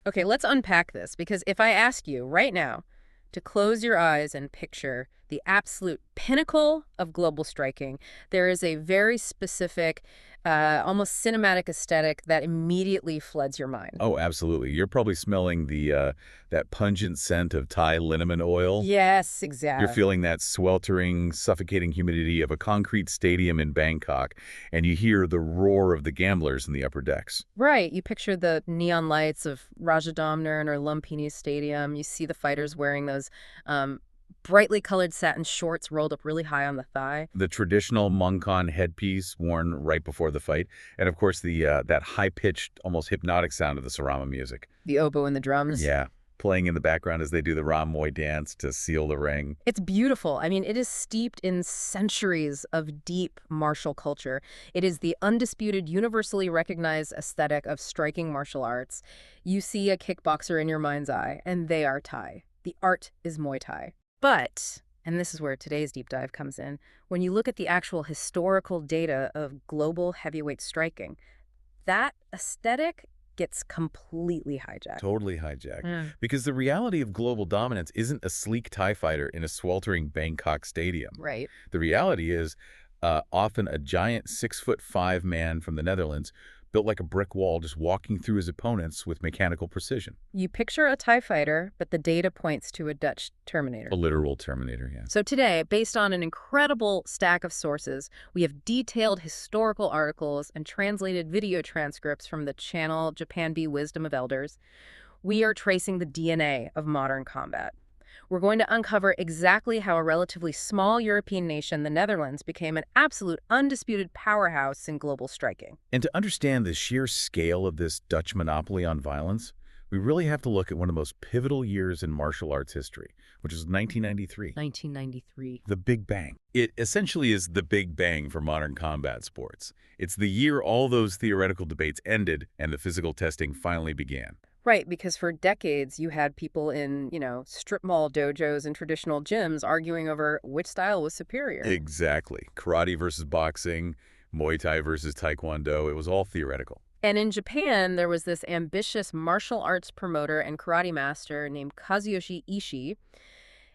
Okay, let's unpack this, because if I ask you right now to close your eyes and picture the absolute pinnacle of global striking, there is a very specific, almost cinematic aesthetic that immediately floods your mind. Oh, absolutely. You're probably smelling that pungent scent of Thai liniment oil. Yes, You're exactly. feeling that sweltering, suffocating humidity of a concrete stadium in Bangkok, and you hear the roar of the gamblers in the upper decks. Right. You picture the neon lights of Rajadamnern or Lumpini Stadium. You see the fighters wearing those um, brightly colored satin shorts rolled up really high on the thigh. The traditional Mongkon headpiece worn right before the fight, and of course that high-pitched, almost hypnotic sound of the sarama music. The oboe and the drums. Yeah, playing in the background as they do the Ram Muay dance to seal the ring. It's beautiful. I mean, it is steeped in centuries of deep martial culture. It is the undisputed, universally recognized aesthetic of striking martial arts. You see a kickboxer in your mind's eye, and they are Thai. The art is Muay Thai. But, and this is where today's deep dive comes in, when you look at the actual historical data of global heavyweight striking, that aesthetic gets completely hijacked. Totally hijacked. Mm. Because the reality of global dominance isn't a sleek Thai fighter in a sweltering Bangkok stadium. Right. The reality is often a giant 6'5" man from the Netherlands, built like a brick wall, just walking through his opponents with mechanical precision. You picture a TIE fighter, but the data points to a Dutch Terminator. A literal Terminator, yeah. So today, based on an incredible stack of sources, we have detailed historical articles and translated video transcripts from the channel JapanB Wisdom of Elders. We are tracing the DNA of modern combat. We're going to uncover exactly how a relatively small European nation, the Netherlands, became an absolute undisputed powerhouse in global striking. And to understand the sheer scale of this Dutch monopoly on violence, we really have to look at one of the most pivotal years in martial arts history, which is 1993. 1993. The Big Bang. It essentially is the Big Bang for modern combat sports. It's the year all those theoretical debates ended and the physical testing finally began. Right, because for decades you had people in, strip mall dojos and traditional gyms arguing over which style was superior. Exactly. Karate versus boxing, Muay Thai versus Taekwondo, it was all theoretical. And in Japan, there was this ambitious martial arts promoter and karate master named Kazuyoshi Ishii.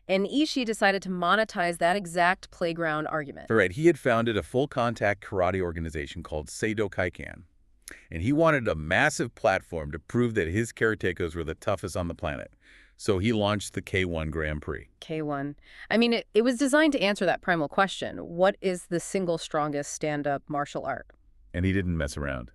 And Ishii decided to monetize that exact playground argument. All right, he had founded a full-contact karate organization called Seido Kaikan. And he wanted a massive platform to prove that his karatecas were the toughest on the planet. So he launched the K-1 Grand Prix. K-1. I mean, it was designed to answer that primal question. What is the single strongest stand-up martial art? And he didn't mess around.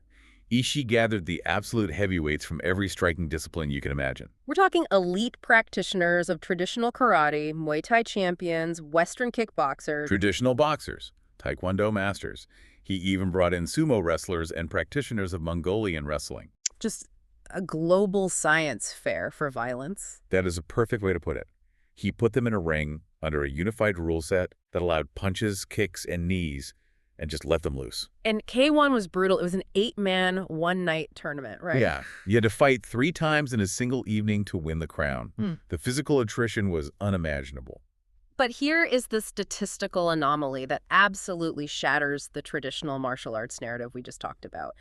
Ishii gathered the absolute heavyweights from every striking discipline you can imagine. We're talking elite practitioners of traditional karate, Muay Thai champions, Western kickboxers. Traditional boxers, Taekwondo masters. He even brought in sumo wrestlers and practitioners of Mongolian wrestling. Just a global science fair for violence. That is a perfect way to put it. He put them in a ring under a unified rule set that allowed punches, kicks, and knees, and just let them loose. And K-1 was brutal. It was an 8-man, one-night tournament, right? Yeah. You had to fight 3 times in a single evening to win the crown. The physical attrition was unimaginable. But here is the statistical anomaly that absolutely shatters the traditional martial arts narrative we just talked about.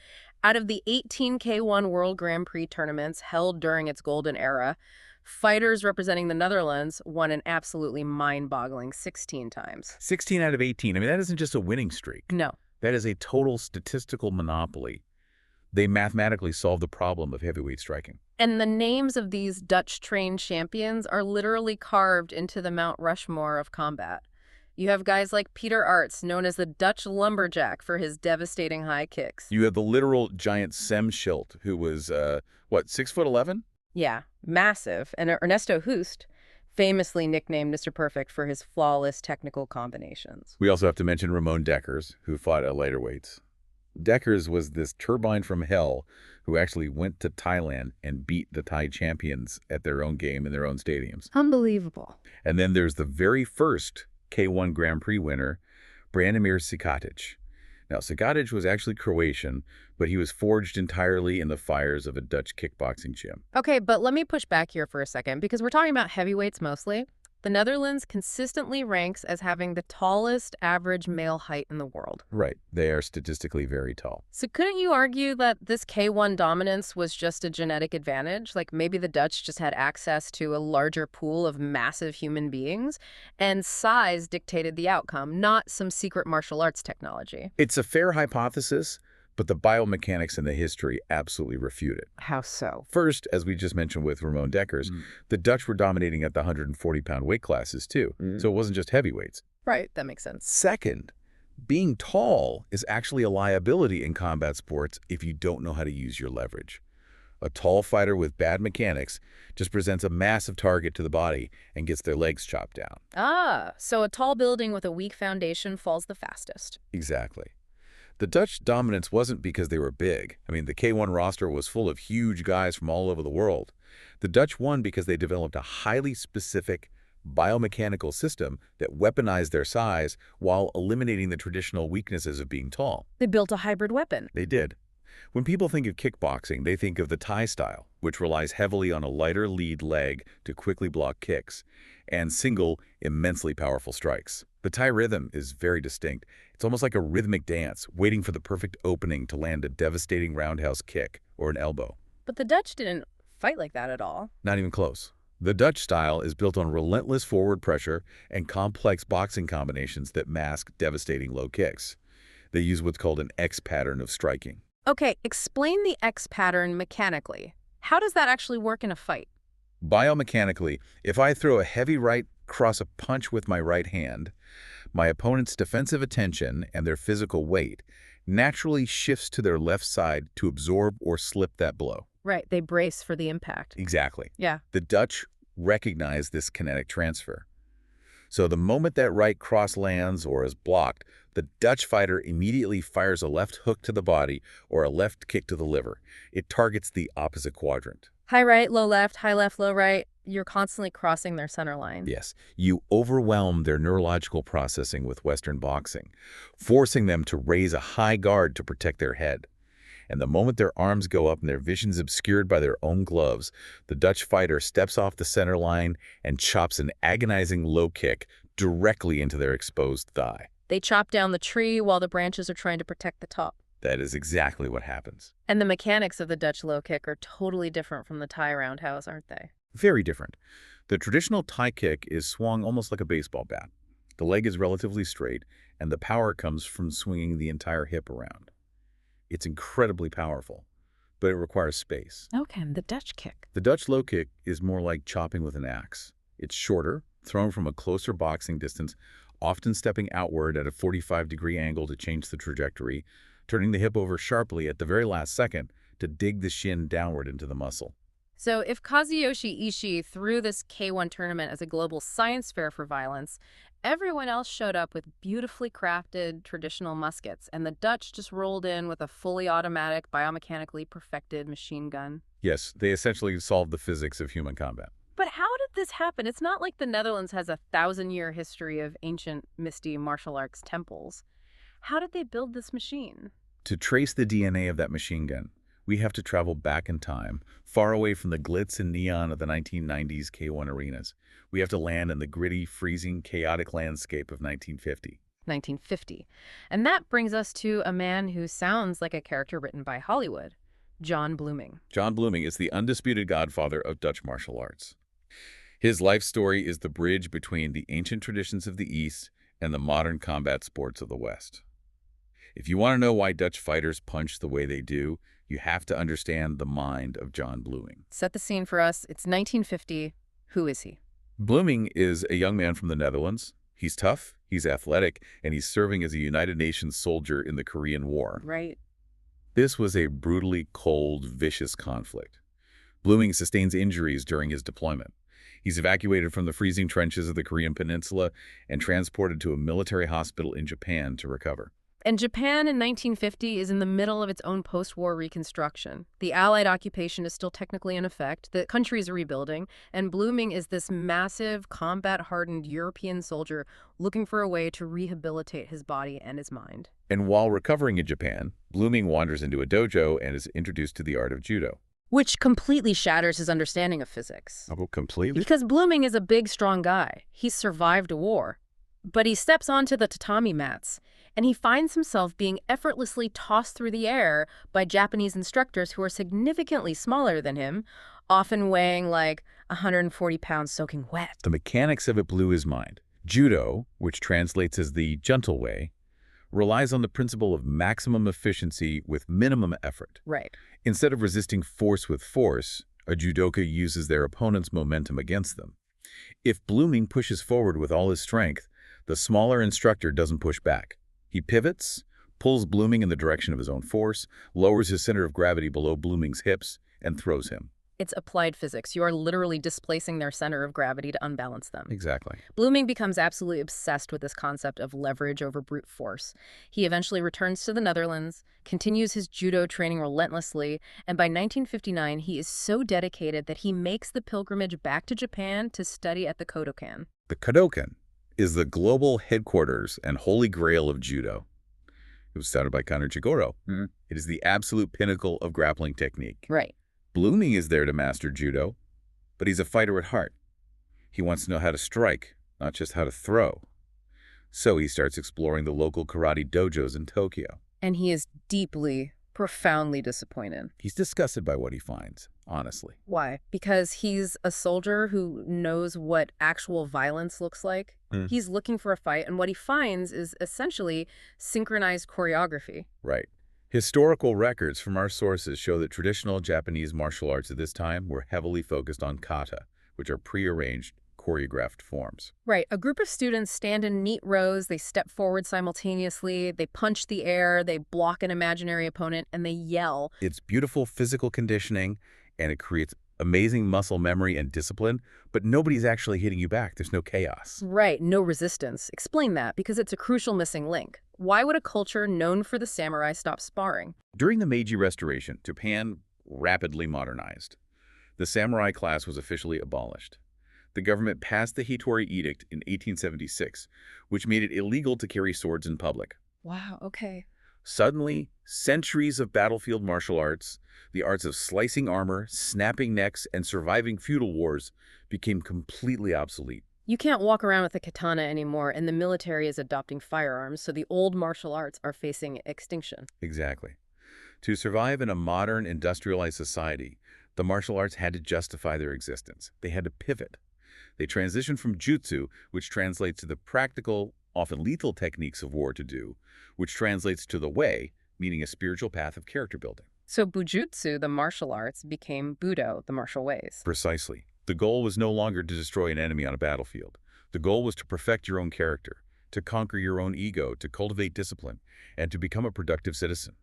Out of the 18 K-1 World Grand Prix tournaments held during its golden era, fighters representing the Netherlands won an absolutely mind-boggling 16 times. 16 out of 18. I mean, that isn't just a winning streak. No. That is a total statistical monopoly. They mathematically solved the problem of heavyweight striking. And the names of these Dutch-trained champions are literally carved into the Mount Rushmore of combat. You have guys like Peter Arts, known as the Dutch lumberjack for his devastating high kicks. You have the literal giant Sem Schilt, who was, 6'11"? Yeah, massive. And Ernesto Hoost, famously nicknamed Mr. Perfect for his flawless technical combinations. We also have to mention Ramon Dekkers, who fought at lighter weights. Dekkers was this turbine from hell who actually went to Thailand and beat the Thai champions at their own game in their own stadiums. Unbelievable. And then there's the very first K-1 Grand Prix winner, Branimir Sikatic. Now, Sikatic was actually Croatian, but he was forged entirely in the fires of a Dutch kickboxing gym. Okay, but let me push back here for a second, because we're talking about heavyweights mostly. The Netherlands consistently ranks as having the tallest average male height in the world. Right. They are statistically very tall. So couldn't you argue that this K-1 dominance was just a genetic advantage? Like maybe the Dutch just had access to a larger pool of massive human beings, and size dictated the outcome, not some secret martial arts technology. It's a fair hypothesis, but the biomechanics and the history absolutely refute it. How so? First, as we just mentioned with Ramon Dekkers, the Dutch were dominating at the 140-pound weight classes too, so it wasn't just heavyweights. Right, that makes sense. Second, being tall is actually a liability in combat sports if you don't know how to use your leverage. A tall fighter with bad mechanics just presents a massive target to the body and gets their legs chopped down. Ah, so a tall building with a weak foundation falls the fastest. Exactly. The Dutch dominance wasn't because they were big. I mean, the K-1 roster was full of huge guys from all over the world. The Dutch won because they developed a highly specific biomechanical system that weaponized their size while eliminating the traditional weaknesses of being tall. They built a hybrid weapon. They did. When people think of kickboxing, they think of the Thai style, which relies heavily on a lighter lead leg to quickly block kicks, and single, immensely powerful strikes. The Thai rhythm is very distinct. It's almost like a rhythmic dance, waiting for the perfect opening to land a devastating roundhouse kick or an elbow. But the Dutch didn't fight like that at all. Not even close. The Dutch style is built on relentless forward pressure and complex boxing combinations that mask devastating low kicks. They use what's called an X pattern of striking. Okay, explain the X pattern mechanically. How does that actually work in a fight? Biomechanically, if I throw a heavy right cross a punch with my right hand, my opponent's defensive attention and their physical weight naturally shifts to their left side to absorb or slip that blow. Right, they brace for the impact. Exactly. Yeah. The Dutch recognize this kinetic transfer. So the moment that right cross lands or is blocked, the Dutch fighter immediately fires a left hook to the body or a left kick to the liver. It targets the opposite quadrant. High right, low left, high left, low right. You're constantly crossing their center line. Yes, you overwhelm their neurological processing with Western boxing, forcing them to raise a high guard to protect their head. And the moment their arms go up and their vision's obscured by their own gloves, the Dutch fighter steps off the center line and chops an agonizing low kick directly into their exposed thigh. They chop down the tree while the branches are trying to protect the top. That is exactly what happens. And the mechanics of the Dutch low kick are totally different from the Thai roundhouse, aren't they? Very different. The traditional Thai kick is swung almost like a baseball bat. The leg is relatively straight, and the power comes from swinging the entire hip around. It's incredibly powerful, but it requires space. Okay, the Dutch kick. The Dutch low kick is more like chopping with an axe. It's shorter, thrown from a closer boxing distance, often stepping outward at a 45-degree angle to change the trajectory, turning the hip over sharply at the very last second to dig the shin downward into the muscle. So if Kazuyoshi Ishii threw this K-1 tournament as a global science fair for violence, everyone else showed up with beautifully crafted traditional muskets, and the Dutch just rolled in with a fully automatic, biomechanically perfected machine gun. Yes, they essentially solved the physics of human combat. But how did this happen? It's not like the Netherlands has a 1,000-year history of ancient, misty martial arts temples. How did they build this machine? To trace the DNA of that machine gun, we have to travel back in time, far away from the glitz and neon of the 1990s K-1 arenas. We have to land in the gritty, freezing, chaotic landscape of 1950. 1950. And that brings us to a man who sounds like a character written by Hollywood, John Blooming. John Blooming is the undisputed godfather of Dutch martial arts. His life story is the bridge between the ancient traditions of the East and the modern combat sports of the West. If you want to know why Dutch fighters punch the way they do, you have to understand the mind of John Blooming. Set the scene for us. It's 1950. Who is he? Blooming is a young man from the Netherlands. He's tough, he's athletic, and he's serving as a United Nations soldier in the Korean War. Right. This was a brutally cold, vicious conflict. Blooming sustains injuries during his deployment. He's evacuated from the freezing trenches of the Korean Peninsula and transported to a military hospital in Japan to recover. And Japan in 1950 is in the middle of its own post-war reconstruction. The Allied occupation is still technically in effect, the country is rebuilding, and Blooming is this massive, combat-hardened European soldier looking for a way to rehabilitate his body and his mind. And while recovering in Japan, Blooming wanders into a dojo and is introduced to the art of judo. which completely shatters his understanding of physics. Oh, completely? Because Blooming is a big, strong guy. He's survived a war. But he steps onto the tatami mats, and he finds himself being effortlessly tossed through the air by Japanese instructors who are significantly smaller than him, often weighing like 140 pounds soaking wet. The mechanics of it blew his mind. Judo, which translates as the gentle way, relies on the principle of maximum efficiency with minimum effort. Right. Instead of resisting force with force, a judoka uses their opponent's momentum against them. If Blooming pushes forward with all his strength, the smaller instructor doesn't push back. He pivots, pulls Blooming in the direction of his own force, lowers his center of gravity below Blooming's hips, and throws him. It's applied physics. You are literally displacing their center of gravity to unbalance them. Exactly. Blooming becomes absolutely obsessed with this concept of leverage over brute force. He eventually returns to the Netherlands, continues his judo training relentlessly, and by 1959 he is so dedicated that he makes the pilgrimage back to Japan to study at the Kodokan. The Kodokan is the global headquarters and holy grail of judo. It was started by Kano Chigoro. It is the absolute pinnacle of grappling technique. Right. Blooming is there to master judo, but he's a fighter at heart. He wants to know how to strike, not just how to throw. So he starts exploring the local karate dojos in Tokyo. And he is deeply, profoundly disappointed. He's disgusted by what he finds, honestly. Why? Because he's a soldier who knows what actual violence looks like. He's looking for a fight, and what he finds is essentially synchronized choreography. Right. Historical records from our sources show that traditional Japanese martial arts at this time were heavily focused on kata, which are prearranged, choreographed forms. Right. A group of students stand in neat rows, they step forward simultaneously, they punch the air, they block an imaginary opponent, and they yell. It's beautiful physical conditioning, and it creates amazing muscle memory and discipline, but nobody's actually hitting you back. There's no chaos. Right. No resistance. Explain that, because it's a crucial missing link. Why would a culture known for the samurai stop sparring? During the Meiji Restoration, Japan rapidly modernized. The samurai class was officially abolished. The government passed the Hitori Edict in 1876, which made it illegal to carry swords in public. Wow, okay. Suddenly, centuries of battlefield martial arts, the arts of slicing armor, snapping necks, and surviving feudal wars became completely obsolete. You can't walk around with a katana anymore, and the military is adopting firearms, so the old martial arts are facing extinction. Exactly. To survive in a modern, industrialized society, the martial arts had to justify their existence. They had to pivot. They transitioned from jutsu, which translates to the practical, often lethal techniques of war to do, which translates to the way, meaning a spiritual path of character building. So bujutsu, the martial arts, became budo, the martial ways. Precisely. The goal was no longer to destroy an enemy on a battlefield. The goal was to perfect your own character, to conquer your own ego, to cultivate discipline, and to become a productive citizen.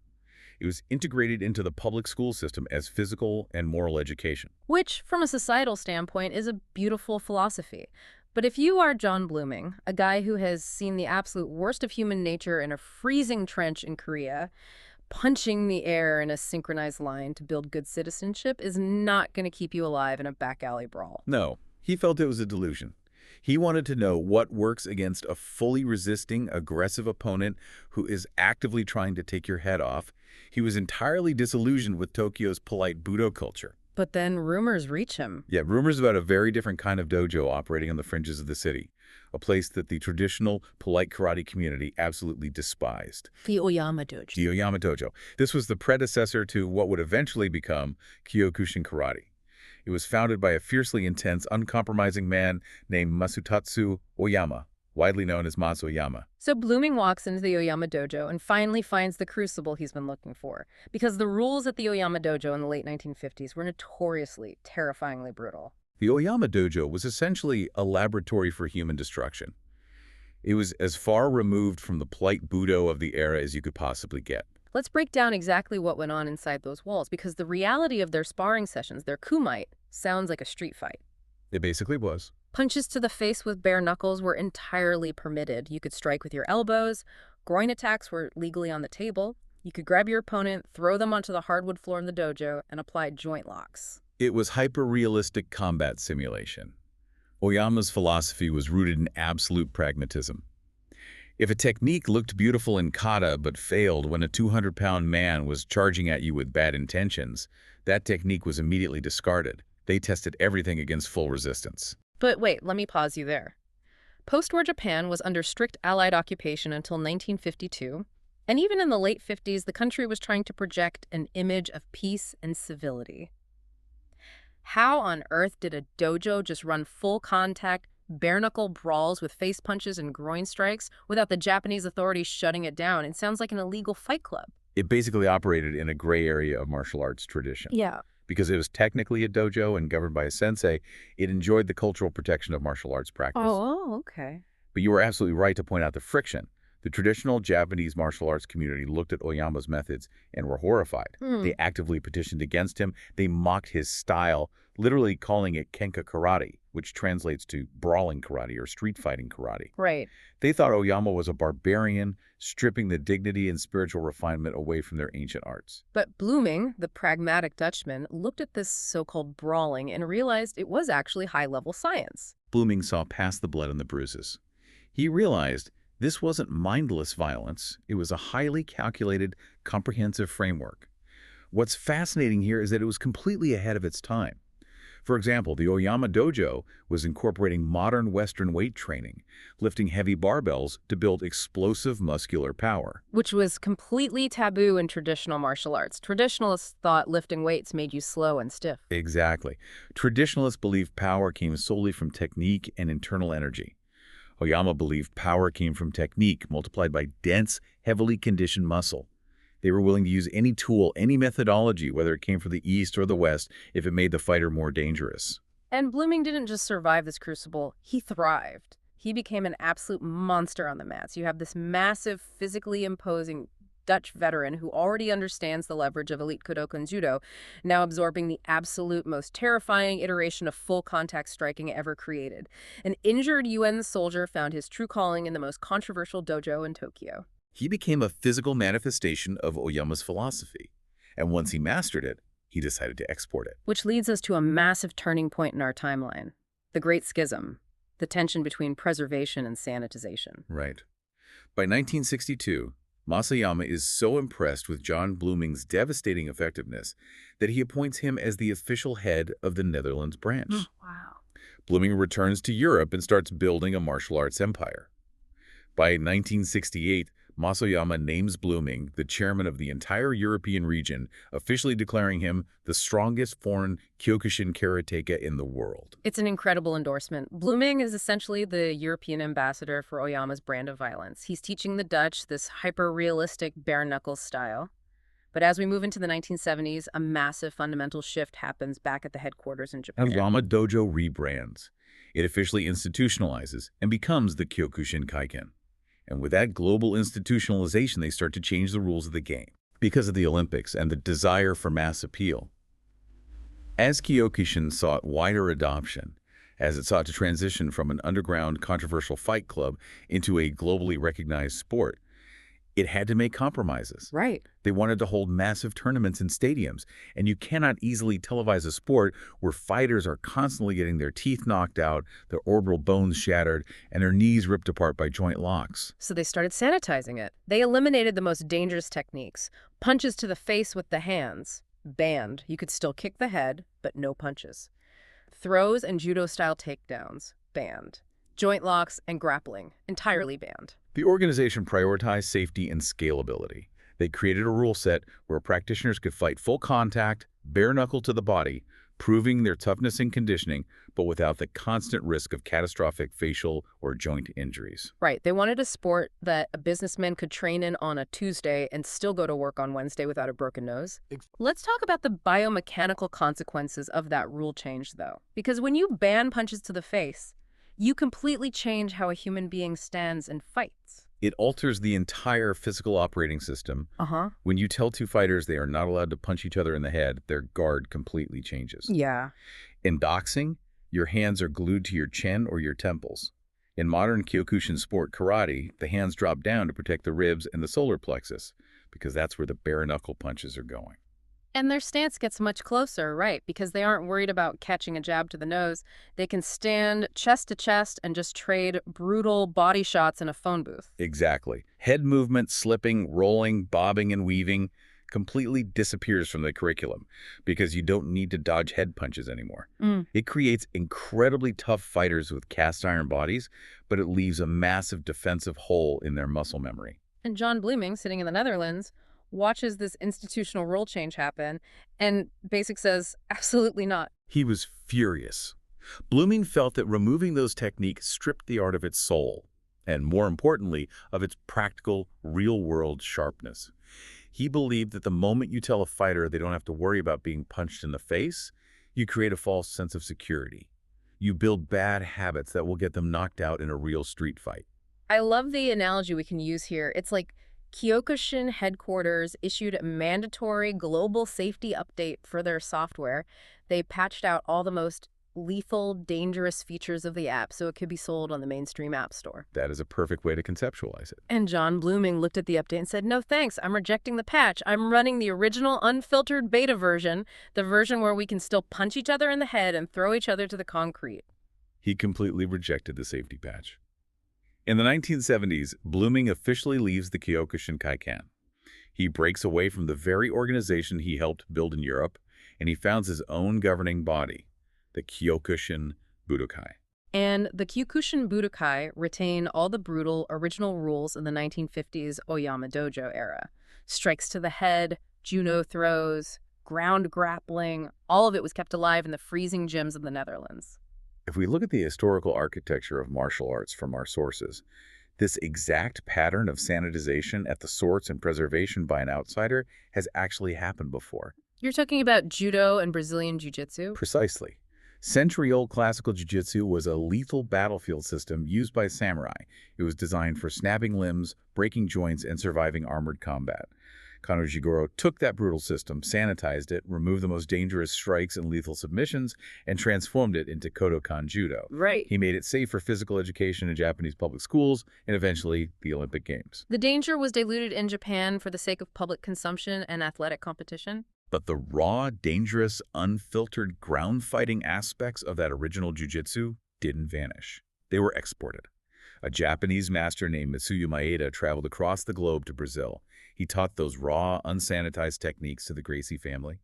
It was integrated into the public school system as physical and moral education. Which, from a societal standpoint, is a beautiful philosophy. But if you are John Blooming, a guy who has seen the absolute worst of human nature in a freezing trench in Korea, punching the air in a synchronized line to build good citizenship is not going to keep you alive in a back alley brawl. No, he felt it was a delusion. He wanted to know what works against a fully resisting, aggressive opponent who is actively trying to take your head off. He was entirely disillusioned with Tokyo's polite Budo culture. But then rumors reach him. Yeah, rumors about a very different kind of dojo operating on the fringes of the city, a place that the traditional polite karate community absolutely despised. The Oyama Dojo. The Oyama Dojo. This was the predecessor to what would eventually become Kyokushin karate. It was founded by a fiercely intense, uncompromising man named Masutatsu Oyama, widely known as Mas Oyama. So Blooming walks into the Oyama Dojo and finally finds the crucible he's been looking for. Because the rules at the Oyama Dojo in the late 1950s were notoriously, terrifyingly brutal. The Oyama Dojo was essentially a laboratory for human destruction. It was as far removed from the polite Budo of the era as you could possibly get. Let's break down exactly what went on inside those walls, because the reality of their sparring sessions, their kumite, sounds like a street fight. It basically was. Punches to the face with bare knuckles were entirely permitted. You could strike with your elbows. Groin attacks were legally on the table. You could grab your opponent, throw them onto the hardwood floor in the dojo, and apply joint locks. It was hyper-realistic combat simulation. Oyama's philosophy was rooted in absolute pragmatism. If a technique looked beautiful in kata but failed when a 200-pound man was charging at you with bad intentions, that technique was immediately discarded. They tested everything against full resistance. But wait, let me pause you there. Post-war Japan was under strict Allied occupation until 1952, and even in the late 50s, the country was trying to project an image of peace and civility. How on earth did a dojo just run full contact, bare-knuckle brawls with face punches and groin strikes without the Japanese authorities shutting it down? It sounds like an illegal fight club. It basically operated in a gray area of martial arts tradition. Yeah. Because it was technically a dojo and governed by a sensei, it enjoyed the cultural protection of martial arts practice. Oh, okay. But you were absolutely right to point out the friction. The traditional Japanese martial arts community looked at Oyama's methods and were horrified. They actively petitioned against him. They mocked his style, literally calling it kenka karate, which translates to brawling karate or street fighting karate. Right. They thought Oyama was a barbarian, stripping the dignity and spiritual refinement away from their ancient arts. But Blooming, the pragmatic Dutchman, looked at this so-called brawling and realized it was actually high-level science. Blooming saw past the blood and the bruises. He realized this wasn't mindless violence. It was a highly calculated, comprehensive framework. What's fascinating here is that it was completely ahead of its time. For example, the Oyama dojo was incorporating modern Western weight training, lifting heavy barbells to build explosive muscular power. Which was completely taboo in traditional martial arts. Traditionalists thought lifting weights made you slow and stiff. Exactly. Traditionalists believed power came solely from technique and internal energy. Oyama believed power came from technique multiplied by dense, heavily conditioned muscle. They were willing to use any tool, any methodology, whether it came from the East or the West, if it made the fighter more dangerous. And Blooming didn't just survive this crucible, he thrived. He became an absolute monster on the mats. You have this massive, physically imposing Dutch veteran who already understands the leverage of elite Kodokan Judo, now absorbing the absolute most terrifying iteration of full contact striking ever created. An injured UN soldier found his true calling in the most controversial dojo in Tokyo. He became a physical manifestation of Oyama's philosophy, and once he mastered it, he decided to export it. Which leads us to a massive turning point in our timeline, the Great Schism, the tension between preservation and sanitization. Right. By 1962, Masayama is so impressed with John Blooming's devastating effectiveness that he appoints him as the official head of the Netherlands branch. Wow. Blooming returns to Europe and starts building a martial arts empire. By 1968, Masayama names Blooming the chairman of the entire European region, officially declaring him the strongest foreign Kyokushin karateka in the world. It's an incredible endorsement. Blooming is essentially the European ambassador for Oyama's brand of violence. He's teaching the Dutch this hyper-realistic bare-knuckles style. But as we move into the 1970s, a massive fundamental shift happens back at the headquarters in Japan. Oyama Dojo rebrands. It officially institutionalizes and becomes the Kyokushin Kaiken. And with that global institutionalization, they start to change the rules of the game because of the Olympics and the desire for mass appeal. As Kyokushin sought wider adoption, as it sought to transition from an underground controversial fight club into a globally recognized sport, it had to make compromises. Right. They wanted to hold massive tournaments in stadiums, and you cannot easily televise a sport where fighters are constantly getting their teeth knocked out, their orbital bones shattered, and their knees ripped apart by joint locks. So they started sanitizing it. They eliminated the most dangerous techniques. Punches to the face with the hands, banned. You could still kick the head, but no punches. Throws and judo-style takedowns, banned. Joint locks and grappling, entirely banned. The organization prioritized safety and scalability. They created a rule set where practitioners could fight full contact, bare knuckle to the body, proving their toughness and conditioning, but without the constant risk of catastrophic facial or joint injuries. Right. They wanted a sport that a businessman could train in on a Tuesday and still go to work on Wednesday without a broken nose. Let's talk about the biomechanical consequences of that rule change, though. Because when you ban punches to the face, you completely change how a human being stands and fights. It alters the entire physical operating system. When you tell two fighters they are not allowed to punch each other in the head, their guard completely changes. Yeah. In boxing, your hands are glued to your chin or your temples. In modern Kyokushin sport karate, the hands drop down to protect the ribs and the solar plexus, because that's where the bare-knuckle punches are going. And their stance gets much closer, right? Because they aren't worried about catching a jab to the nose. They can stand chest to chest and just trade brutal body shots in a phone booth. Exactly. Head movement, slipping, rolling, bobbing, and weaving completely disappears from the curriculum because you don't need to dodge head punches anymore. Mm. It creates incredibly tough fighters with cast iron bodies, but it leaves a massive defensive hole in their muscle memory. And John Blooming, sitting in the Netherlands, watches this institutional rule change happen, and Basic says, absolutely not. He was furious. Blooming felt that removing those techniques stripped the art of its soul, and more importantly, of its practical, real-world sharpness. He believed that the moment you tell a fighter they don't have to worry about being punched in the face, you create a false sense of security. You build bad habits that will get them knocked out in a real street fight. I love the analogy we can use here. It's like Kyokushin headquarters issued a mandatory global safety update for their software. They patched out all the most lethal, dangerous features of the app so it could be sold on the mainstream app store. That is a perfect way to conceptualize it. And John Blooming looked at the update and said, no thanks, I'm rejecting the patch. I'm running the original unfiltered beta version, the version where we can still punch each other in the head and throw each other to the concrete. He completely rejected the safety patch. In the 1970s, Blooming officially leaves the Kyokushin Kaikan. He breaks away from the very organization he helped build in Europe, and he founds his own governing body, the Kyokushin Budokai. And the Kyokushin Budokai retain all the brutal original rules in the 1950s Oyama dojo era. Strikes to the head, judo throws, ground grappling, all of it was kept alive in the freezing gyms of the Netherlands. If we look at the historical architecture of martial arts from our sources, this exact pattern of sanitization at the source and preservation by an outsider has actually happened before. You're talking about judo and Brazilian jiu-jitsu? Precisely. Century-old classical jiu-jitsu was a lethal battlefield system used by samurai. It was designed for snapping limbs, breaking joints, and surviving armored combat. Kano Jigoro took that brutal system, sanitized it, removed the most dangerous strikes and lethal submissions, and transformed it into Kodokan Judo. Right. He made it safe for physical education in Japanese public schools and eventually the Olympic Games. The danger was diluted in Japan for the sake of public consumption and athletic competition. But the raw, dangerous, unfiltered ground fighting aspects of that original jiu-jitsu didn't vanish. They were exported. A Japanese master named Mitsuya Maeda traveled across the globe to Brazil. He taught those raw, unsanitized techniques to the Gracie family,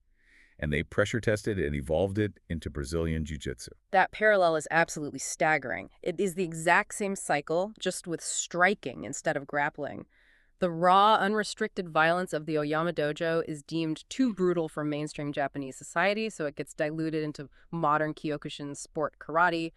and they pressure-tested and evolved it into Brazilian jiu-jitsu. That parallel is absolutely staggering. It is the exact same cycle, just with striking instead of grappling. The raw, unrestricted violence of the Oyama dojo is deemed too brutal for mainstream Japanese society, so it gets diluted into modern Kyokushin sport karate.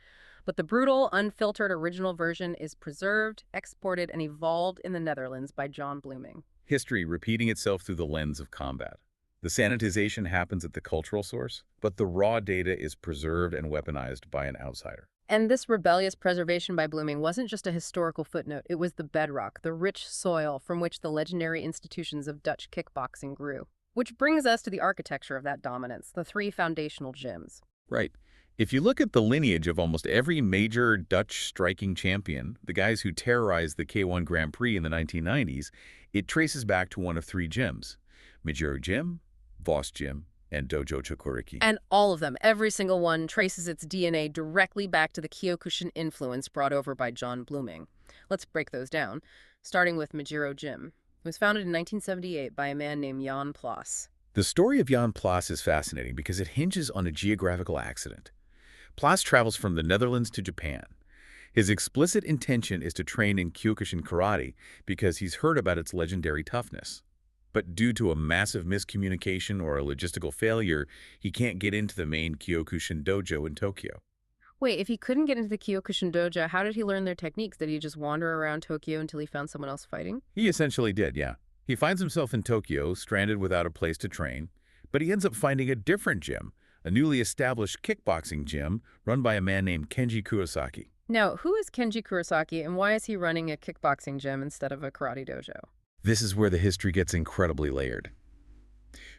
But the brutal, unfiltered original version is preserved, exported, and evolved in the Netherlands by John Blooming. History repeating itself through the lens of combat. The sanitization happens at the cultural source, but the raw data is preserved and weaponized by an outsider. And this rebellious preservation by Blooming wasn't just a historical footnote, it was the bedrock, the rich soil from which the legendary institutions of Dutch kickboxing grew. Which brings us to the architecture of that dominance, the three foundational gyms. Right. If you look at the lineage of almost every major Dutch striking champion, the guys who terrorized the K-1 Grand Prix in the 1990s, it traces back to one of three gyms: Manchuria Gym, Vos Gym, and Dojo Chokuriki. And all of them, every single one, traces its DNA directly back to the Kyokushin influence brought over by John Blooming. Let's break those down, starting with Manchuria Gym. It was founded in 1978 by a man named Jan Plaas. The story of Jan Plaas is fascinating because it hinges on a geographical accident. Plaas travels from the Netherlands to Japan. His explicit intention is to train in Kyokushin karate because he's heard about its legendary toughness. But due to a massive miscommunication or a logistical failure, he can't get into the main Kyokushin dojo in Tokyo. Wait, if he couldn't get into the Kyokushin dojo, how did he learn their techniques? Did he just wander around Tokyo until he found someone else fighting? He essentially did, yeah. He finds himself in Tokyo, stranded without a place to train, but he ends up finding a different gym, a newly established kickboxing gym run by a man named Kenji Kurosaki. Now, who is Kenji Kurosaki and why is he running a kickboxing gym instead of a karate dojo? This is where the history gets incredibly layered.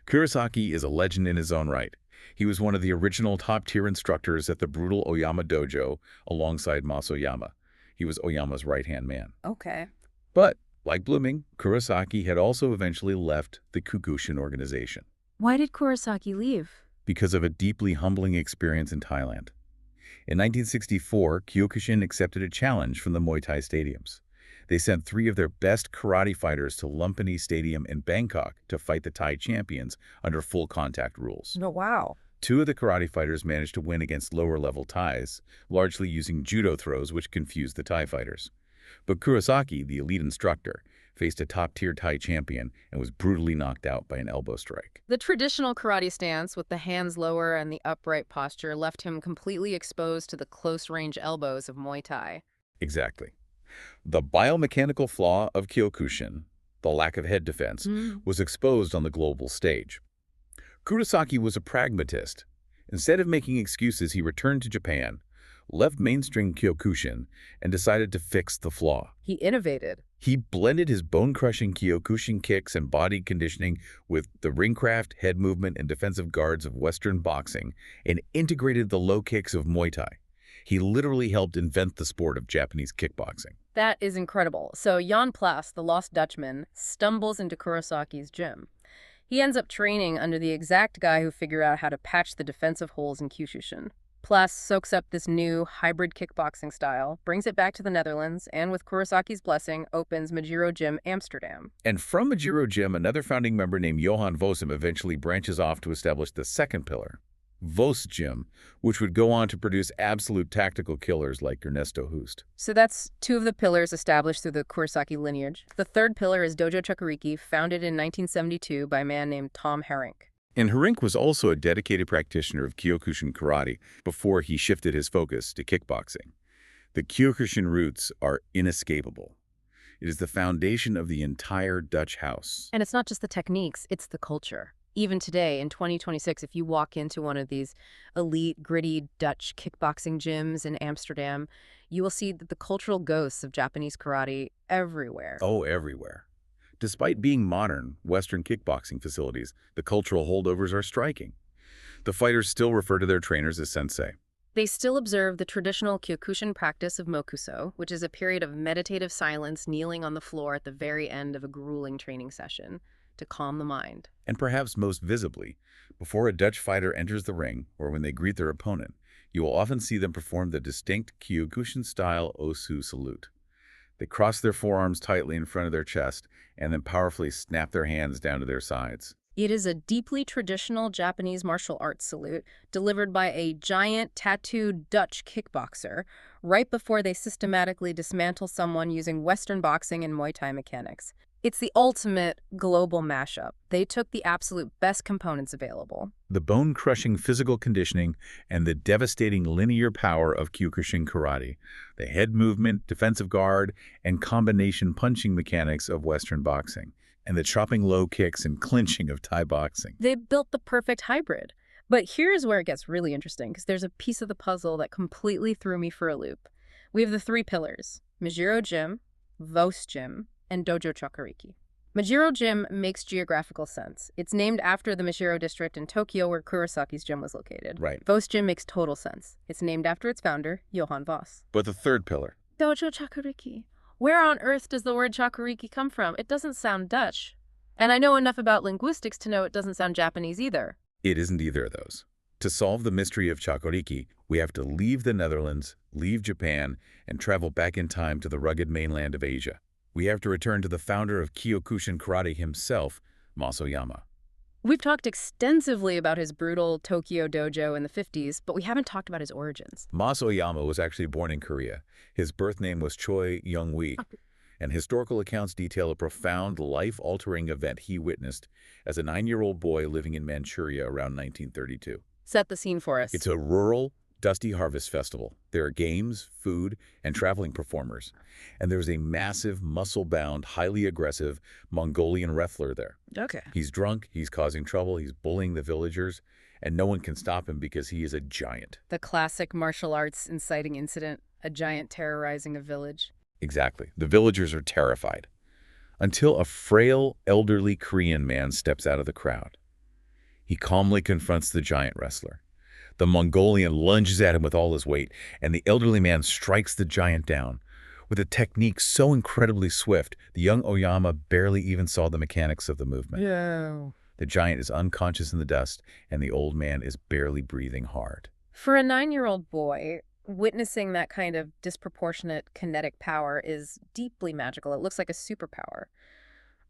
Kurosaki is a legend in his own right. He was one of the original top-tier instructors at the brutal Oyama dojo alongside Mas Oyama. He was Oyama's right-hand man. Okay. But, like Blooming, Kurosaki had also eventually left the Kyokushin organization. Why did Kurosaki leave? because of a deeply humbling experience in Thailand. In 1964, Kyokushin accepted a challenge from the Muay Thai stadiums. They sent 3 of their best karate fighters to Lumpini Stadium in Bangkok to fight the Thai champions under full contact rules. Oh, wow. 2 of the karate fighters managed to win against lower-level Thais, largely using judo throws which confused the Thai fighters. But Kurosaki, the elite instructor, faced a top-tier Thai champion and was brutally knocked out by an elbow strike. The traditional karate stance with the hands lower and the upright posture left him completely exposed to the close-range elbows of Muay Thai. Exactly. The biomechanical flaw of Kyokushin, the lack of head defense, was exposed on the global stage. Kurosaki was a pragmatist. Instead of making excuses, he returned to Japan, left mainstream Kyokushin, and decided to fix the flaw. He innovated. He blended his bone-crushing Kyokushin kicks and body conditioning with the ringcraft, head movement, and defensive guards of Western boxing and integrated the low kicks of Muay Thai. He literally helped invent the sport of Japanese kickboxing. That is incredible. So Jan Plass, the lost Dutchman, stumbles into Kurosaki's gym. He ends up training under the exact guy who figured out how to patch the defensive holes in Kyokushin. Plass soaks up this new hybrid kickboxing style, brings it back to the Netherlands, and with Kurosaki's blessing, opens Majiro Gym Amsterdam. And from Majiro Gym, another founding member named Johan Vosum eventually branches off to establish the second pillar, Vos Gym, which would go on to produce absolute tactical killers like Ernesto Hust. So that's 2 of the pillars established through the Kurosaki lineage. The third pillar is Dojo Chokuriki, founded in 1972 by a man named Tom Herink. And Herink was also a dedicated practitioner of Kyokushin karate before he shifted his focus to kickboxing. The Kyokushin roots are inescapable. It is the foundation of the entire Dutch house. And it's not just the techniques, it's the culture. Even today, in 2026, if you walk into one of these elite, gritty Dutch kickboxing gyms in Amsterdam, you will see the cultural ghosts of Japanese karate everywhere. Oh, everywhere. Despite being modern, Western kickboxing facilities, the cultural holdovers are striking. The fighters still refer to their trainers as sensei. They still observe the traditional Kyokushin practice of mokuso, which is a period of meditative silence, kneeling on the floor at the very end of a grueling training session to calm the mind. And perhaps most visibly, before a Dutch fighter enters the ring or when they greet their opponent, you will often see them perform the distinct Kyokushin-style Osu salute. They cross their forearms tightly in front of their chest and then powerfully snap their hands down to their sides. It is a deeply traditional Japanese martial arts salute delivered by a giant tattooed Dutch kickboxer right before they systematically dismantle someone using Western boxing and Muay Thai mechanics. It's the ultimate global mashup. They took the absolute best components available. The bone-crushing physical conditioning and the devastating linear power of Kyokushin karate, the head movement, defensive guard, and combination punching mechanics of Western boxing, and the chopping low kicks and clinching of Thai boxing. They built the perfect hybrid. But here's where it gets really interesting, because there's a piece of the puzzle that completely threw me for a loop. We have the 3 pillars: Majiro Gym, Vos Gym, and Dojo Chokuriki. Majiro Gym makes geographical sense. It's named after the Majiro district in Tokyo where Kurosaki's gym was located. Right. Vos Gym makes total sense. It's named after its founder, Johann Vos. But the third pillar, Dojo Chokuriki. Where on earth does the word Chokuriki come from? It doesn't sound Dutch. And I know enough about linguistics to know it doesn't sound Japanese either. it isn't either of those. To solve the mystery of Chokuriki, we have to leave the Netherlands, leave Japan, and travel back in time to the rugged mainland of Asia. We have to return to the founder of Kyokushin karate himself, Oyama. We've talked extensively about his brutal Tokyo dojo in the 50s, but we haven't talked about his origins. Oyama was actually born in Korea. His birth name was Choi Young-wi, and historical accounts detail a profound, life-altering event he witnessed as a 9-year-old boy living in Manchuria around 1932. Set the scene for us. It's a rural, dusty harvest festival. There are games, food, and traveling performers. And there's a massive, muscle-bound, highly aggressive Mongolian wrestler there. Okay. He's drunk, he's causing trouble, he's bullying the villagers, and no one can stop him because he is a giant. The classic martial arts inciting incident, a giant terrorizing a village. Exactly. The villagers are terrified. Until a frail, elderly Korean man steps out of the crowd. He calmly confronts the giant wrestler. The Mongolian lunges at him with all his weight, and the elderly man strikes the giant down. With a technique so incredibly swift, the young Oyama barely even saw the mechanics of the movement. Yeah. The giant is unconscious in the dust, and the old man is barely breathing hard. For a 9-year-old boy, witnessing that kind of disproportionate kinetic power is deeply magical. It looks like a superpower.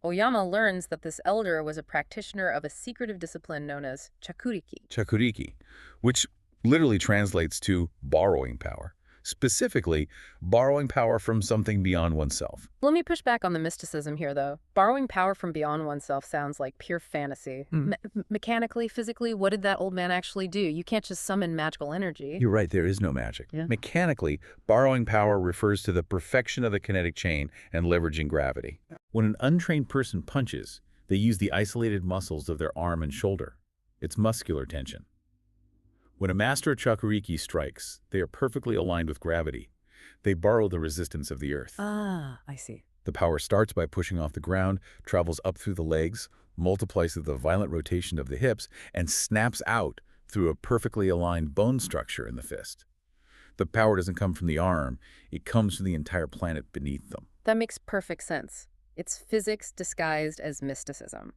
Oyama learns that this elder was a practitioner of a secretive discipline known as chakuriki. Chakuriki, which literally translates to borrowing power. Specifically, borrowing power from something beyond oneself. Let me push back on the mysticism here, though. Borrowing power from beyond oneself sounds like pure fantasy. Mechanically, physically, what did that old man actually do? You can't just summon magical energy. You're right, there is no magic. Yeah. Mechanically, borrowing power refers to the perfection of the kinetic chain and leveraging gravity. When an untrained person punches, they use the isolated muscles of their arm and shoulder. It's muscular tension. When a master of chakuriki strikes, they are perfectly aligned with gravity. They borrow the resistance of the earth. Ah, I see. The power starts by pushing off the ground, travels up through the legs, multiplies through the violent rotation of the hips, and snaps out through a perfectly aligned bone structure in the fist. The power doesn't come from the arm, it comes from the entire planet beneath them. That makes perfect sense. It's physics disguised as mysticism.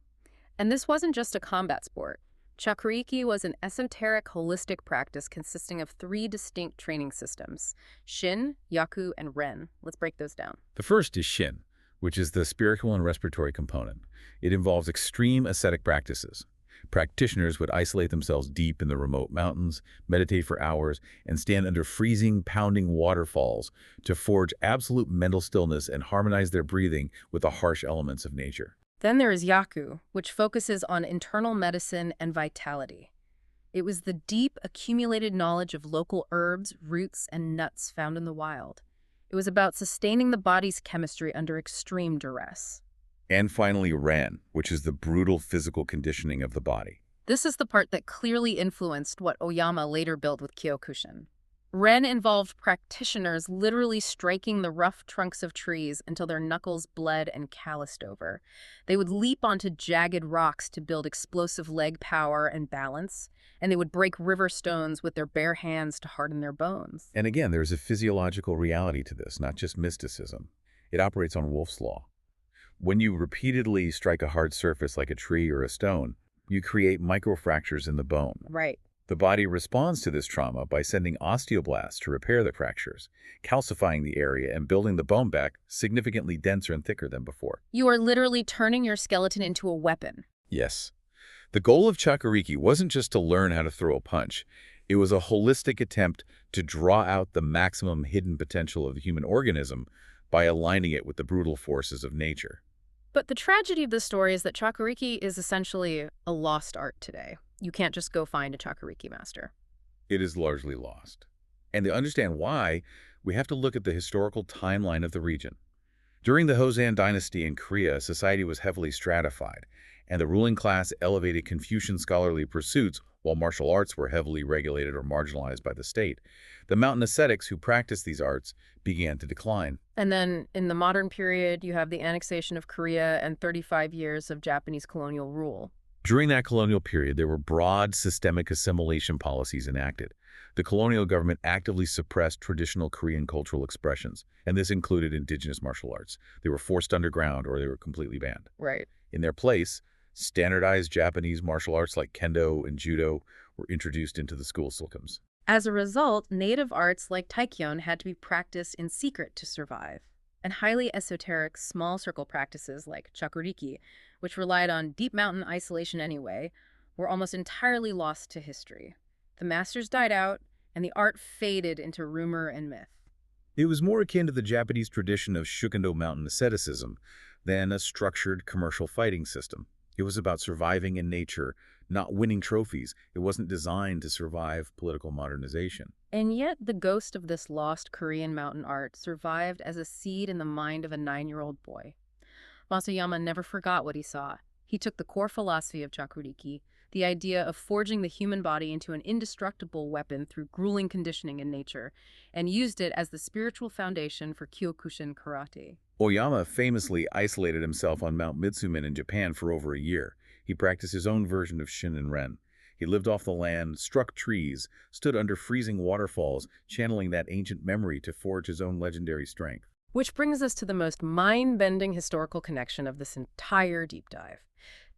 And this wasn't just a combat sport. Chakuriki was an esoteric, holistic practice consisting of 3 distinct training systems: Shin, Yaku, and Ren. Let's break those down. The first is Shin, which is the spiritual and respiratory component. It involves extreme ascetic practices. Practitioners would isolate themselves deep in the remote mountains, meditate for hours, and stand under freezing, pounding waterfalls to forge absolute mental stillness and harmonize their breathing with the harsh elements of nature. Then there is Yaku, which focuses on internal medicine and vitality. It was the deep, accumulated knowledge of local herbs, roots, and nuts found in the wild. It was about sustaining the body's chemistry under extreme duress. And finally, Ren, which is the brutal physical conditioning of the body. This is the part that clearly influenced what Oyama later built with Kyokushin. Ren involved practitioners literally striking the rough trunks of trees until their knuckles bled and calloused over. They would leap onto jagged rocks to build explosive leg power and balance, and they would break river stones with their bare hands to harden their bones. And again, there's a physiological reality to this, not just mysticism. It operates on Wolff's Law. When you repeatedly strike a hard surface like a tree or a stone, you create microfractures in the bone. Right. The body responds to this trauma by sending osteoblasts to repair the fractures, calcifying the area and building the bone back significantly denser and thicker than before. You are literally turning your skeleton into a weapon. Yes. The goal of chakuriki wasn't just to learn how to throw a punch. It was a holistic attempt to draw out the maximum hidden potential of the human organism by aligning it with the brutal forces of nature. But the tragedy of this story is that chakuriki is essentially a lost art today. You can't just go find a chakuriki master. It is largely lost. And to understand why, we have to look at the historical timeline of the region. During the Joseon dynasty in Korea, society was heavily stratified, and the ruling class elevated Confucian scholarly pursuits while martial arts were heavily regulated or marginalized by the state. The mountain ascetics who practiced these arts began to decline. And then in the modern period, you have the annexation of Korea and 35 years of Japanese colonial rule. During that colonial period, there were broad systemic assimilation policies enacted. The colonial government actively suppressed traditional Korean cultural expressions, and this included indigenous martial arts. They were forced underground or they were completely banned. Right. In their place, standardized Japanese martial arts like kendo and judo were introduced into the school systems. As a result, native arts like taekyon had to be practiced in secret to survive. And highly esoteric small circle practices like chakuriki, which relied on deep mountain isolation anyway, were almost entirely lost to history. The masters died out, and the art faded into rumor and myth. It was more akin to the Japanese tradition of Shukendo mountain asceticism than a structured commercial fighting system. It was about surviving in nature, not winning trophies. It wasn't designed to survive political modernization. And yet, the ghost of this lost Korean mountain art survived as a seed in the mind of a 9-year-old boy. Masayama never forgot what he saw. He took the core philosophy of chakuriki, the idea of forging the human body into an indestructible weapon through grueling conditioning in nature, and used it as the spiritual foundation for Kyokushin karate. Oyama famously isolated himself on Mount Mitsumen in Japan for over a year. He practiced his own version of Shin and Ren. He lived off the land, struck trees, stood under freezing waterfalls, channeling that ancient memory to forge his own legendary strength. Which brings us to the most mind-bending historical connection of this entire deep dive.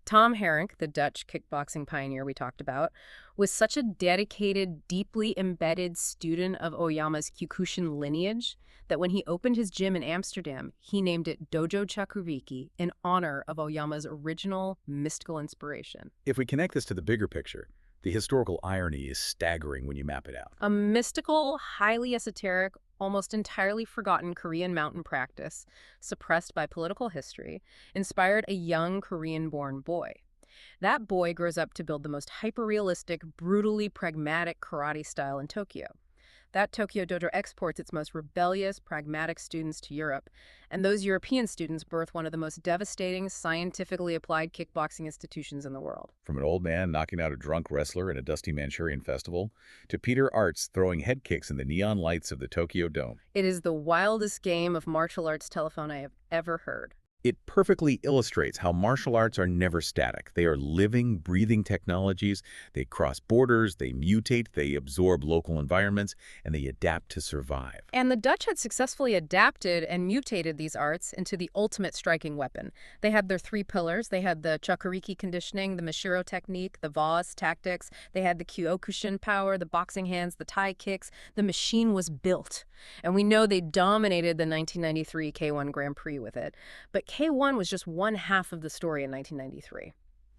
Tom Herink, the Dutch kickboxing pioneer we talked about, was such a dedicated, deeply embedded student of Oyama's Kyokushin lineage that when he opened his gym in Amsterdam, he named it Dojo Chakuriki in honor of Oyama's original mystical inspiration. If we connect this to the bigger picture, the historical irony is staggering when you map it out. A mystical, highly esoteric, almost entirely forgotten Korean mountain practice, suppressed by political history, inspired a young Korean-born boy. That boy grows up to build the most hyper-realistic, brutally pragmatic karate style in Tokyo. That Tokyo dojo exports its most rebellious, pragmatic students to Europe, and those European students birth one of the most devastating, scientifically applied kickboxing institutions in the world. From an old man knocking out a drunk wrestler in a dusty Manchurian festival, to Peter Arts throwing head kicks in the neon lights of the Tokyo Dome. It is the wildest game of martial arts telephone I have ever heard. It perfectly illustrates how martial arts are never static. They are living, breathing technologies. They cross borders, they mutate, they absorb local environments, and they adapt to survive. And the Dutch had successfully adapted and mutated these arts into the ultimate striking weapon. They had their three pillars. They had the Chakuriki conditioning, the Mashiro technique, the Vos tactics. They had the Kyokushin power, the boxing hands, the Thai kicks. The machine was built. And we know they dominated the 1993 K-1 Grand Prix with it. But K-1 was just one half of the story in 1993.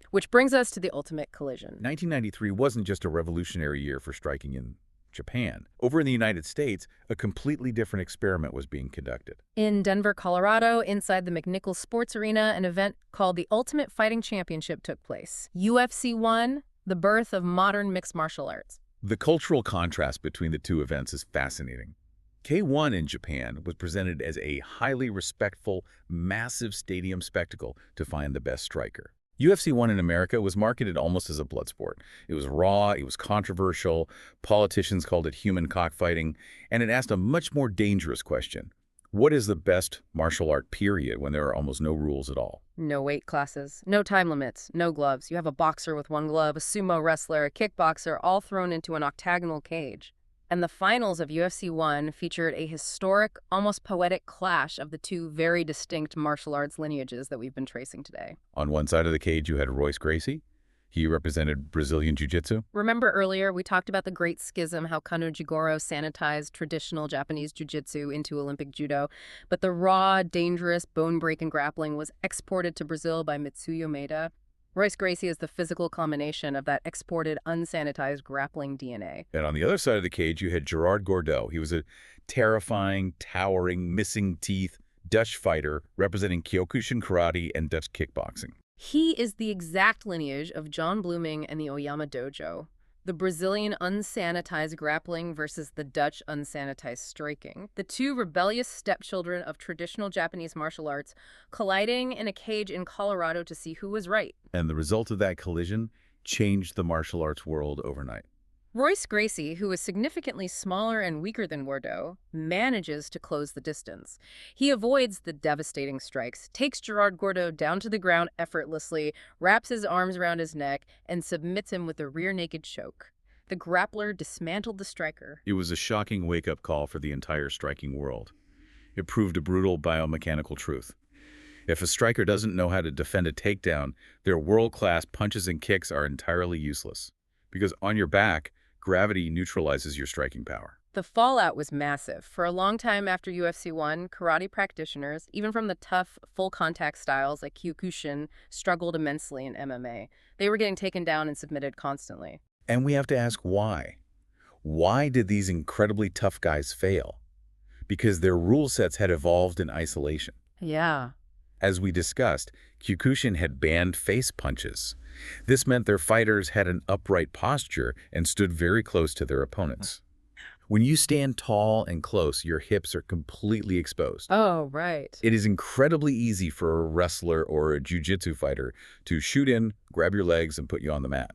Which brings us to the ultimate collision. 1993 wasn't just a revolutionary year for striking in Japan. Over in the United States, a completely different experiment was being conducted. In Denver, Colorado, inside the McNichols Sports Arena, an event called the Ultimate Fighting Championship took place. UFC 1, the birth of modern mixed martial arts. The cultural contrast between the two events is fascinating. K-1 in Japan was presented as a highly respectful, massive stadium spectacle to find the best striker. UFC 1 in America was marketed almost as a blood sport. It was raw, it was controversial, politicians called it human cockfighting, and it asked a much more dangerous question. What is the best martial art period when there are almost no rules at all? No weight classes, no time limits, no gloves. You have a boxer with one glove, a sumo wrestler, a kickboxer, all thrown into an octagonal cage. And the finals of UFC 1 featured a historic, almost poetic clash of the two very distinct martial arts lineages that we've been tracing today. On one side of the cage, you had Royce Gracie. He represented Brazilian Jiu-Jitsu. Remember earlier, we talked about the Great Schism, how Kano Jigoro sanitized traditional Japanese jiu-jitsu into Olympic judo. But the raw, dangerous, bone-breaking grappling was exported to Brazil by Mitsuyo Maeda. Royce Gracie is the physical combination of that exported, unsanitized grappling DNA. And on the other side of the cage, you had Gerard Gordeau. He was a terrifying, towering, missing teeth Dutch fighter representing Kyokushin karate and Dutch kickboxing. He is the exact lineage of John Blooming and the Oyama dojo. The Brazilian unsanitized grappling versus the Dutch unsanitized striking. The two rebellious stepchildren of traditional Japanese martial arts colliding in a cage in Colorado to see who was right. And the result of that collision changed the martial arts world overnight. Royce Gracie, who is significantly smaller and weaker than Gordeau, manages to close the distance. He avoids the devastating strikes, takes Gerard Gordeau down to the ground effortlessly, wraps his arms around his neck, and submits him with a rear naked choke. The grappler dismantled the striker. It was a shocking wake-up call for the entire striking world. It proved a brutal biomechanical truth. If a striker doesn't know how to defend a takedown, their world-class punches and kicks are entirely useless. Because on your back, gravity neutralizes your striking power. The fallout was massive. For a long time after UFC 1, karate practitioners, even from the tough, full-contact styles like Kyokushin, struggled immensely in MMA. They were getting taken down and submitted constantly. And we have to ask why. Why did these incredibly tough guys fail? Because their rule sets had evolved in isolation. Yeah. As we discussed, Kyokushin had banned face punches. This meant their fighters had an upright posture and stood very close to their opponents. When you stand tall and close, your hips are completely exposed. Oh, right. It is incredibly easy for a wrestler or a jiu-jitsu fighter to shoot in, grab your legs, and put you on the mat.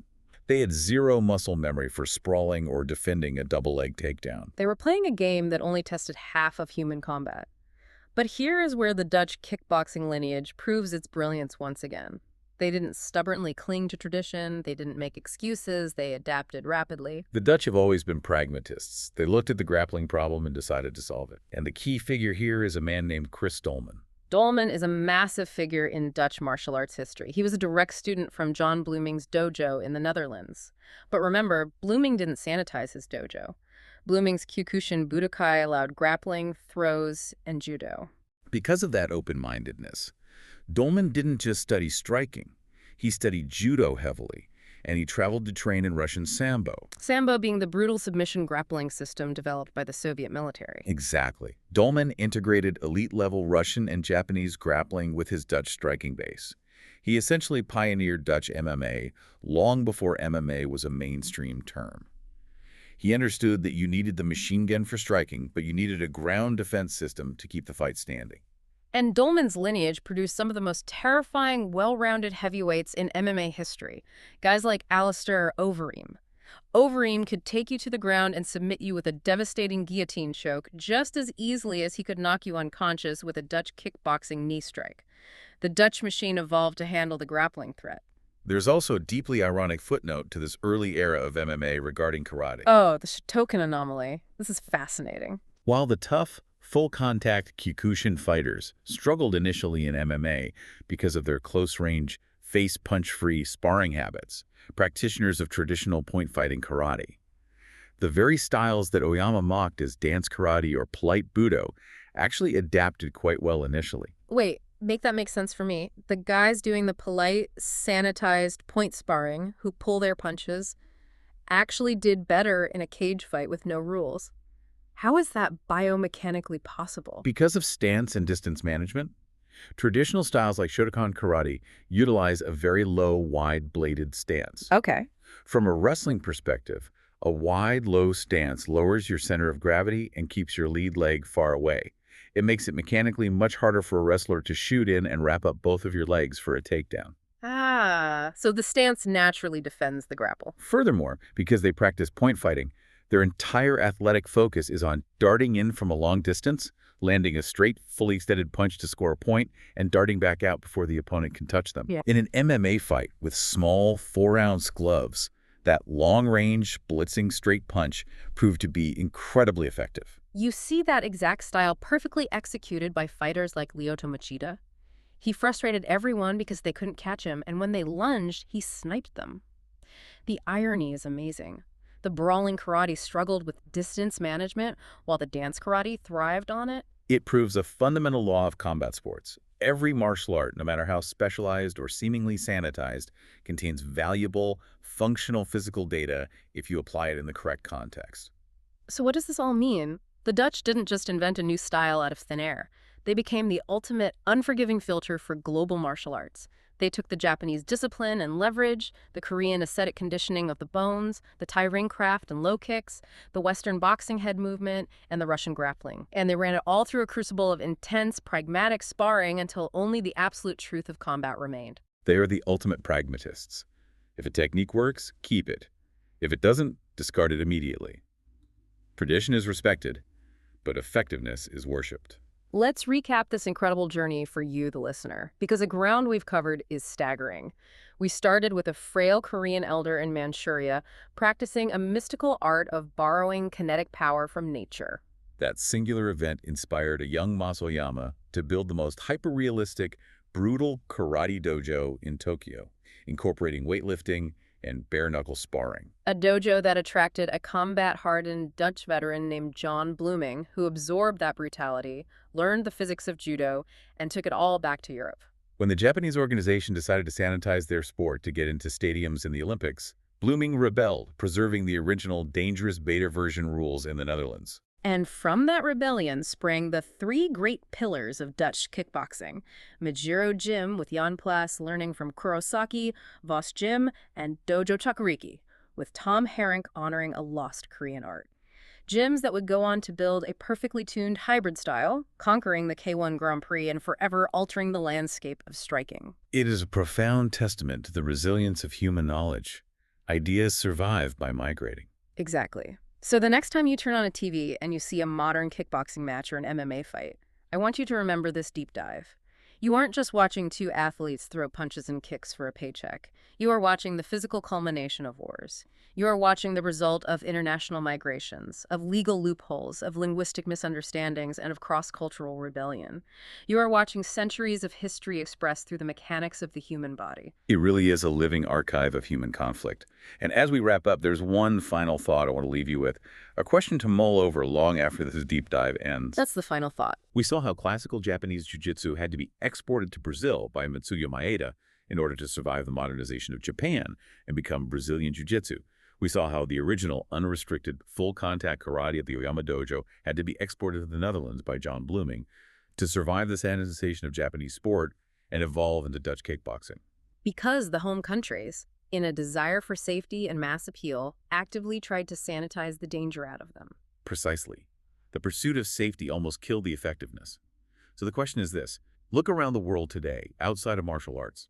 They had zero muscle memory for sprawling or defending a double-leg takedown. They were playing a game that only tested half of human combat. But here is where the Dutch kickboxing lineage proves its brilliance once again. They didn't stubbornly cling to tradition, they didn't make excuses, they adapted rapidly. The Dutch have always been pragmatists. They looked at the grappling problem and decided to solve it. And the key figure here is a man named Chris Stolman. Dolman is a massive figure in Dutch martial arts history. He was a direct student from John Blooming's dojo in the Netherlands. But remember, Blooming didn't sanitize his dojo. Blooming's Kyokushin Budokai allowed grappling, throws, and judo. Because of that open-mindedness, Dolman didn't just study striking. He studied judo heavily, and he traveled to train in Russian sambo. Sambo being the brutal submission grappling system developed by the Soviet military. Exactly. Dolman integrated elite-level Russian and Japanese grappling with his Dutch striking base. He essentially pioneered Dutch MMA long before MMA was a mainstream term. He understood that you needed the machine gun for striking, but you needed a ground defense system to keep the fight standing. And Dolman's lineage produced some of the most terrifying, well-rounded heavyweights in MMA history. Guys like Alistair Overeem. Overeem could take you to the ground and submit you with a devastating guillotine choke just as easily as he could knock you unconscious with a Dutch kickboxing knee strike. The Dutch machine evolved to handle the grappling threat. There's also a deeply ironic footnote to this early era of MMA regarding karate. Oh, the Shotokan anomaly. This is fascinating. While the tough, full-contact Kyokushin fighters struggled initially in MMA because of their close-range, face-punch-free sparring habits, practitioners of traditional point-fighting karate, the very styles that Oyama mocked as dance karate or polite Budo actually adapted quite well initially. Wait, make that make sense for me. The guys doing the polite, sanitized point sparring who pull their punches actually did better in a cage fight with no rules. How is that biomechanically possible? Because of stance and distance management, traditional styles like Shotokan karate utilize a very low, wide-bladed stance. Okay. From a wrestling perspective, a wide, low stance lowers your center of gravity and keeps your lead leg far away. It makes it mechanically much harder for a wrestler to shoot in and wrap up both of your legs for a takedown. Ah, so the stance naturally defends the grapple. Furthermore, because they practice point fighting, their entire athletic focus is on darting in from a long distance, landing a straight, fully extended punch to score a point, and darting back out before the opponent can touch them. Yeah. In an MMA fight with small 4-ounce gloves, that long-range, blitzing straight punch proved to be incredibly effective. You see that exact style perfectly executed by fighters like Lyoto Machida. He frustrated everyone because they couldn't catch him, and when they lunged, he sniped them. The irony is amazing. The brawling karate struggled with distance management, while the dance karate thrived on it. It proves a fundamental law of combat sports. Every martial art, no matter how specialized or seemingly sanitized, contains valuable, functional physical data if you apply it in the correct context. So what does this all mean? The Dutch didn't just invent a new style out of thin air. They became the ultimate unforgiving filter for global martial arts. They took the Japanese discipline and leverage, the Korean ascetic conditioning of the bones, the Thai ring craft and low kicks, the Western boxing head movement, and the Russian grappling. And they ran it all through a crucible of intense, pragmatic sparring until only the absolute truth of combat remained. They are the ultimate pragmatists. If a technique works, keep it. If it doesn't, discard it immediately. Tradition is respected, but effectiveness is worshipped. Let's recap this incredible journey for you, the listener, because the ground we've covered is staggering. We started with a frail Korean elder in Manchuria, practicing a mystical art of borrowing kinetic power from nature. That singular event inspired a young Oyama to build the most hyper-realistic, brutal karate dojo in Tokyo, incorporating weightlifting and bare-knuckle sparring. A dojo that attracted a combat-hardened Dutch veteran named John Blooming, who absorbed that brutality, learned the physics of judo, and took it all back to Europe. When the Japanese organization decided to sanitize their sport to get into stadiums in the Olympics, Blooming rebelled, preserving the original dangerous beta version rules in the Netherlands. And from that rebellion sprang the three great pillars of Dutch kickboxing: Majiro Gym, with Jan Plas learning from Kurosaki, Vos Gym, and Dojo Chakariki, with Tom Herink honoring a lost Korean art. Gyms that would go on to build a perfectly tuned hybrid style, conquering the K-1 Grand Prix and forever altering the landscape of striking. It is a profound testament to the resilience of human knowledge. Ideas survive by migrating. Exactly. So the next time you turn on a TV and you see a modern kickboxing match or an MMA fight, I want you to remember this deep dive. You aren't just watching two athletes throw punches and kicks for a paycheck. You are watching the physical culmination of wars. You are watching the result of international migrations, of legal loopholes, of linguistic misunderstandings, and of cross-cultural rebellion. You are watching centuries of history expressed through the mechanics of the human body. It really is a living archive of human conflict. And as we wrap up, there's one final thought I want to leave you with, a question to mull over long after this deep dive ends. That's the final thought. We saw how classical Japanese jiu-jitsu had to be exported to Brazil by Mitsuyo Maeda in order to survive the modernization of Japan and become Brazilian jiu-jitsu. We saw how the original unrestricted full-contact karate at the Oyama dojo had to be exported to the Netherlands by John Blooming to survive the sanitization of Japanese sport and evolve into Dutch kickboxing. Because the home countries, in a desire for safety and mass appeal, actively tried to sanitize the danger out of them. Precisely. The pursuit of safety almost killed the effectiveness. So the question is this. Look around the world today, outside of martial arts.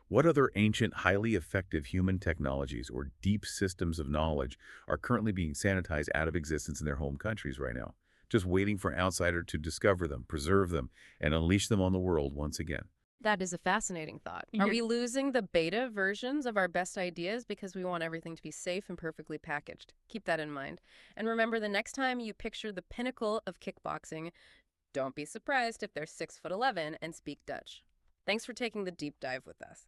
What other ancient, highly effective human technologies or deep systems of knowledge are currently being sanitized out of existence in their home countries right now, just waiting for an outsider to discover them, preserve them, and unleash them on the world once again? That is a fascinating thought. Are we losing the beta versions of our best ideas because we want everything to be safe and perfectly packaged? Keep that in mind. And remember, the next time you picture the pinnacle of kickboxing, don't be surprised if they're 6'11" and speak Dutch. Thanks for taking the deep dive with us.